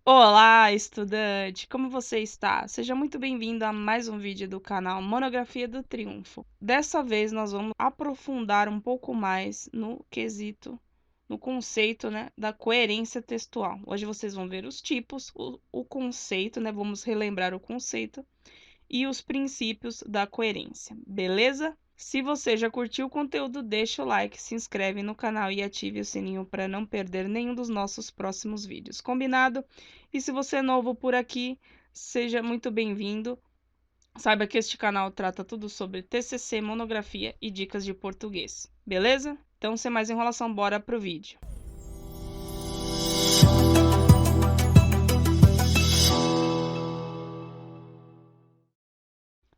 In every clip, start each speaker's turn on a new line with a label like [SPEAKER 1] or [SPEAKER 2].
[SPEAKER 1] Olá, estudante! Como você está? Seja muito bem-vindo a mais um vídeo do canal Monografia do Triunfo. Dessa vez nós vamos aprofundar um pouco mais no conceito, né, da coerência textual. Hoje vocês vão ver os tipos, o conceito, né, vamos relembrar o conceito e os princípios da coerência, beleza? Se você já curtiu o conteúdo, deixa o like, se inscreve no canal e ative o sininho para não perder nenhum dos nossos próximos vídeos, combinado? E se você é novo por aqui, seja muito bem-vindo. Saiba que este canal trata tudo sobre TCC, monografia e dicas de português, beleza? Então, sem mais enrolação, bora pro vídeo.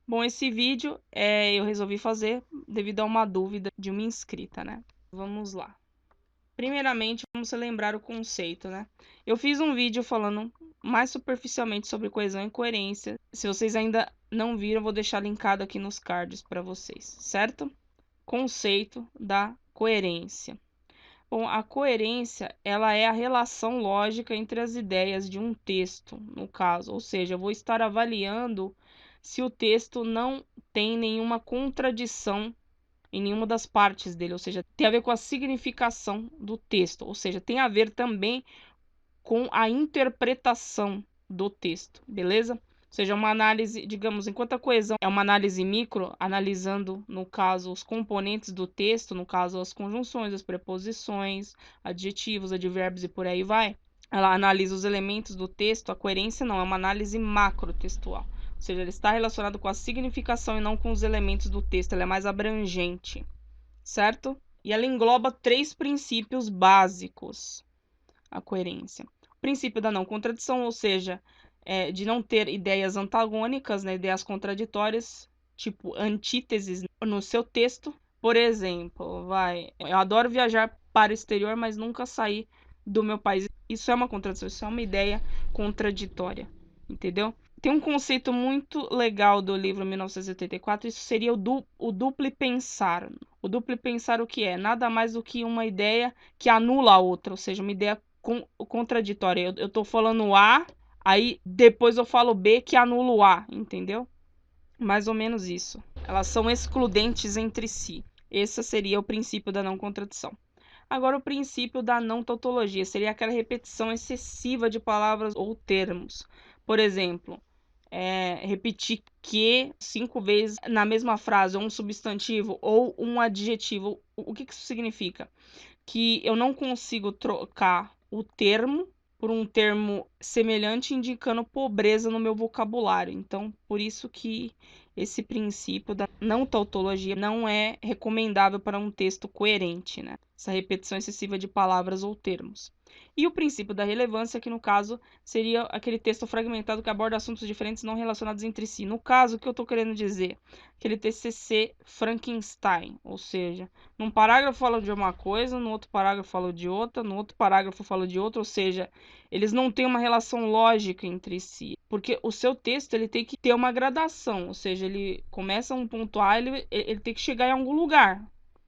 [SPEAKER 1] Bom, esse vídeo eu resolvi fazer devido a uma dúvida de uma inscrita, né? Vamos lá. Primeiramente, vamos lembrar o conceito, né? Eu fiz um vídeo falando mais superficialmente sobre coesão e coerência. Se vocês ainda não viram, eu vou deixar linkado aqui nos cards para vocês, certo? Conceito da coerência. Bom, a coerência, ela é a relação lógica entre as ideias de um texto, no caso. Ou seja, eu vou estar avaliando se o texto não tem nenhuma contradição em nenhuma das partes dele, ou seja, tem a ver com a significação do texto, ou seja, tem a ver também com a interpretação do texto, beleza? Ou seja, uma análise, digamos, enquanto a coesão é uma análise micro, analisando, no caso, os componentes do texto, no caso, as conjunções, as preposições, adjetivos, advérbios e por aí vai. Ela analisa os elementos do texto, a coerência não, é uma análise macrotextual. Ou seja, ele está relacionado com a significação e não com os elementos do texto, ela é mais abrangente, certo? E ela engloba 3 princípios básicos, a coerência. O princípio da não contradição, ou seja, de não ter ideias antagônicas, né, ideias contraditórias, tipo antíteses no seu texto. Por exemplo, eu adoro viajar para o exterior, mas nunca sair do meu país. Isso é uma contradição, isso é uma ideia contraditória, entendeu? Tem um conceito muito legal do livro 1984, isso seria o duplo pensar. O duplo pensar o que é? Nada mais do que uma ideia que anula a outra, ou seja, uma ideia contraditória. Eu tô falando A, aí depois eu falo B que anula o A, entendeu? Mais ou menos isso. Elas são excludentes entre si. Esse seria o princípio da não contradição. Agora, o princípio da não tautologia seria aquela repetição excessiva de palavras ou termos. Por exemplo, repetir que 5 vezes na mesma frase, ou um substantivo ou um adjetivo. O que isso significa? Que eu não consigo trocar o termo por um termo semelhante, indicando pobreza no meu vocabulário. Então, por isso que esse princípio da não tautologia não é recomendável para um texto coerente, né? Essa repetição excessiva de palavras ou termos. E o princípio da relevância, que no caso seria aquele texto fragmentado que aborda assuntos diferentes não relacionados entre si. No caso, o que eu estou querendo dizer? Aquele TCC Frankenstein, ou seja, num parágrafo fala de uma coisa, no outro parágrafo fala de outra, no outro parágrafo fala de outra, ou seja, eles não têm uma relação lógica entre si, porque o seu texto ele tem que ter uma gradação, ou seja, ele começa um ponto A, ele tem que chegar em algum lugar,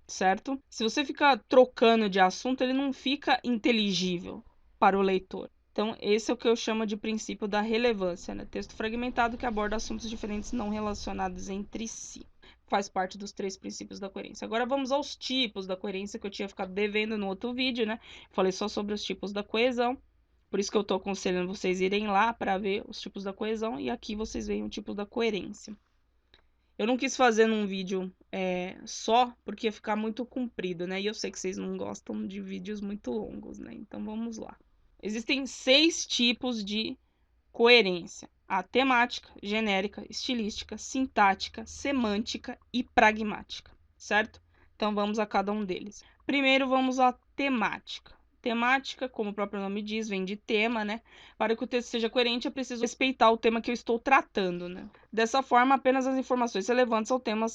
[SPEAKER 1] certo? Se você ficar trocando de assunto, ele não fica inteligível para o leitor. Então, esse é o que eu chamo de princípio da relevância, né? Texto fragmentado que aborda assuntos diferentes não relacionados entre si. Faz parte dos 3 princípios da coerência. Agora vamos aos tipos da coerência que eu tinha ficado devendo no outro vídeo, né? Falei só sobre os tipos da coesão. Por isso que eu estou aconselhando vocês irem lá para ver os tipos da coesão. E aqui vocês veem o tipo da coerência. Eu não quis fazer num vídeo só, porque ia ficar muito comprido, né? E eu sei que vocês não gostam de vídeos muito longos, né? Então vamos lá. Existem 6 tipos de coerência: a temática, genérica, estilística, sintática, semântica e pragmática, certo? Então vamos a cada um deles. Primeiro vamos à temática. Temática, como o próprio nome diz, vem de tema, né? Para que o texto seja coerente, é preciso respeitar o tema que eu estou tratando, né? Dessa forma, apenas as informações relevantes ao tema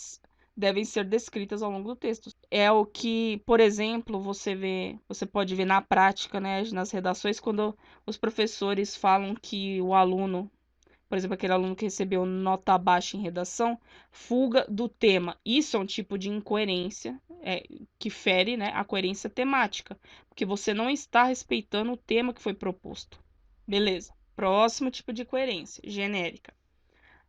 [SPEAKER 1] devem ser descritas ao longo do texto. É o que, por exemplo, você pode ver na prática, né, nas redações, quando os professores falam que o aluno, por exemplo, aquele aluno que recebeu nota baixa em redação, fuga do tema. Isso é um tipo de incoerência que fere, né, a coerência temática, porque você não está respeitando o tema que foi proposto, Beleza. Próximo tipo de coerência, genérica.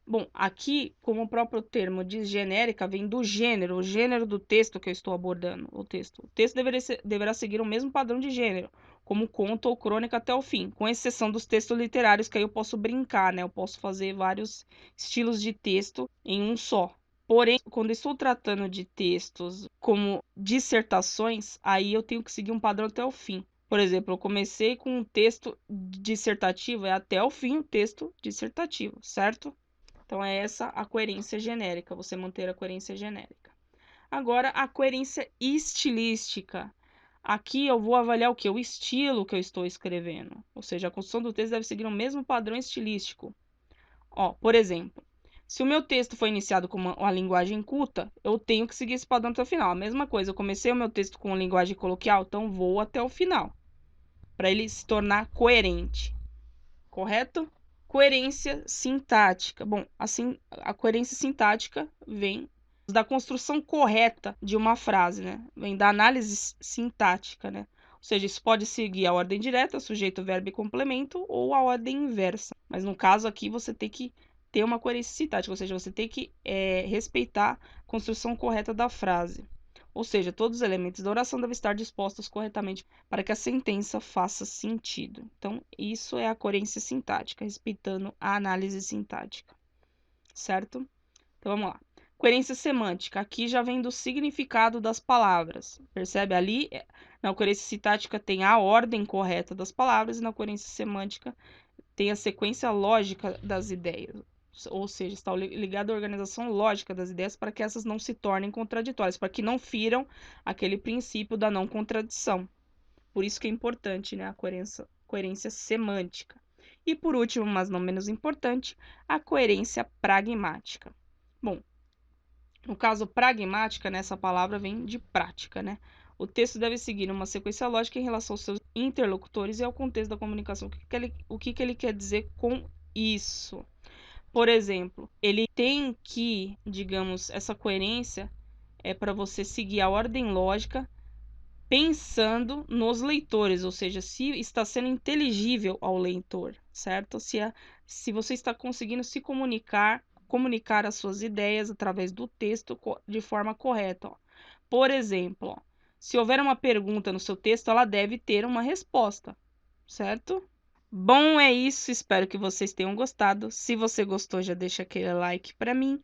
[SPEAKER 1] Bom, aqui, como o próprio termo diz, genérica vem do gênero, o gênero do texto que eu estou abordando, o texto. O texto deverá seguir o mesmo padrão de gênero, como conto ou crônica até o fim, com exceção dos textos literários, que aí eu posso brincar, né? Eu posso fazer vários estilos de texto em um só. Porém, quando estou tratando de textos como dissertações, aí eu tenho que seguir um padrão até o fim. Por exemplo, eu comecei com um texto dissertativo, é até o fim o texto dissertativo, certo? Então, é essa a coerência genérica, você manter a coerência genérica. Agora, a coerência estilística. Aqui eu vou avaliar o que? O estilo que eu estou escrevendo. Ou seja, a construção do texto deve seguir o mesmo padrão estilístico. Ó, por exemplo, se o meu texto foi iniciado com uma linguagem culta, eu tenho que seguir esse padrão até o final. A mesma coisa, eu comecei o meu texto com uma linguagem coloquial, então vou até o final, para ele se tornar coerente. Correto? Coerência sintática. Bom, assim, a coerência sintática vem da construção correta de uma frase, né? Vem da análise sintática, né? Ou seja, isso pode seguir a ordem direta, sujeito, verbo e complemento, ou a ordem inversa. Mas no caso aqui, você tem que ter uma coerência sintática, ou seja, você tem que respeitar a construção correta da frase. Ou seja, todos os elementos da oração devem estar dispostos corretamente para que a sentença faça sentido. Então, isso é a coerência sintática, respeitando a análise sintática. Certo? Então, vamos lá. Coerência semântica. Aqui já vem do significado das palavras. Percebe? Ali, na coerência sintática, tem a ordem correta das palavras, e na coerência semântica tem a sequência lógica das ideias. Ou seja, está ligado à organização lógica das ideias para que essas não se tornem contraditórias, para que não firam aquele princípio da não contradição. Por isso que é importante, né, a coerência semântica. E por último, mas não menos importante, a coerência pragmática. Bom, no caso pragmática, né, essa palavra vem de prática, né? O texto deve seguir uma sequência lógica em relação aos seus interlocutores e ao contexto da comunicação. O que ele quer dizer com isso? Por exemplo, ele tem que, digamos, essa coerência é para você seguir a ordem lógica pensando nos leitores, ou seja, se está sendo inteligível ao leitor, certo? Se você está conseguindo se comunicar as suas ideias através do texto de forma correta. Ó. Por exemplo, ó, se houver uma pergunta no seu texto, ela deve ter uma resposta, certo? Bom, é isso. Espero que vocês tenham gostado. Se você gostou, já deixa aquele like para mim.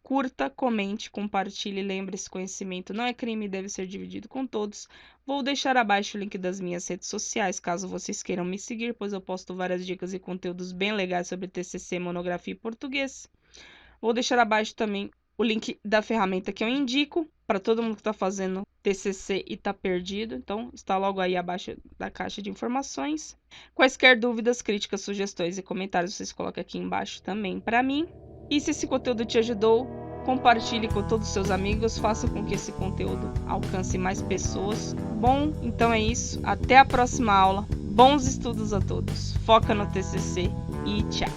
[SPEAKER 1] Curta, comente, compartilhe. Lembre-se, conhecimento não é crime e deve ser dividido com todos. Vou deixar abaixo o link das minhas redes sociais, caso vocês queiram me seguir, pois eu posto várias dicas e conteúdos bem legais sobre TCC, monografia e português. Vou deixar abaixo também o link da ferramenta que eu indico para todo mundo que está fazendo TCC e está perdido. Então, está logo aí abaixo da caixa de informações. Quaisquer dúvidas, críticas, sugestões e comentários, vocês colocam aqui embaixo também para mim. E se esse conteúdo te ajudou, compartilhe com todos os seus amigos, faça com que esse conteúdo alcance mais pessoas. Bom, então é isso. Até a próxima aula. Bons estudos a todos. Foca no TCC e tchau!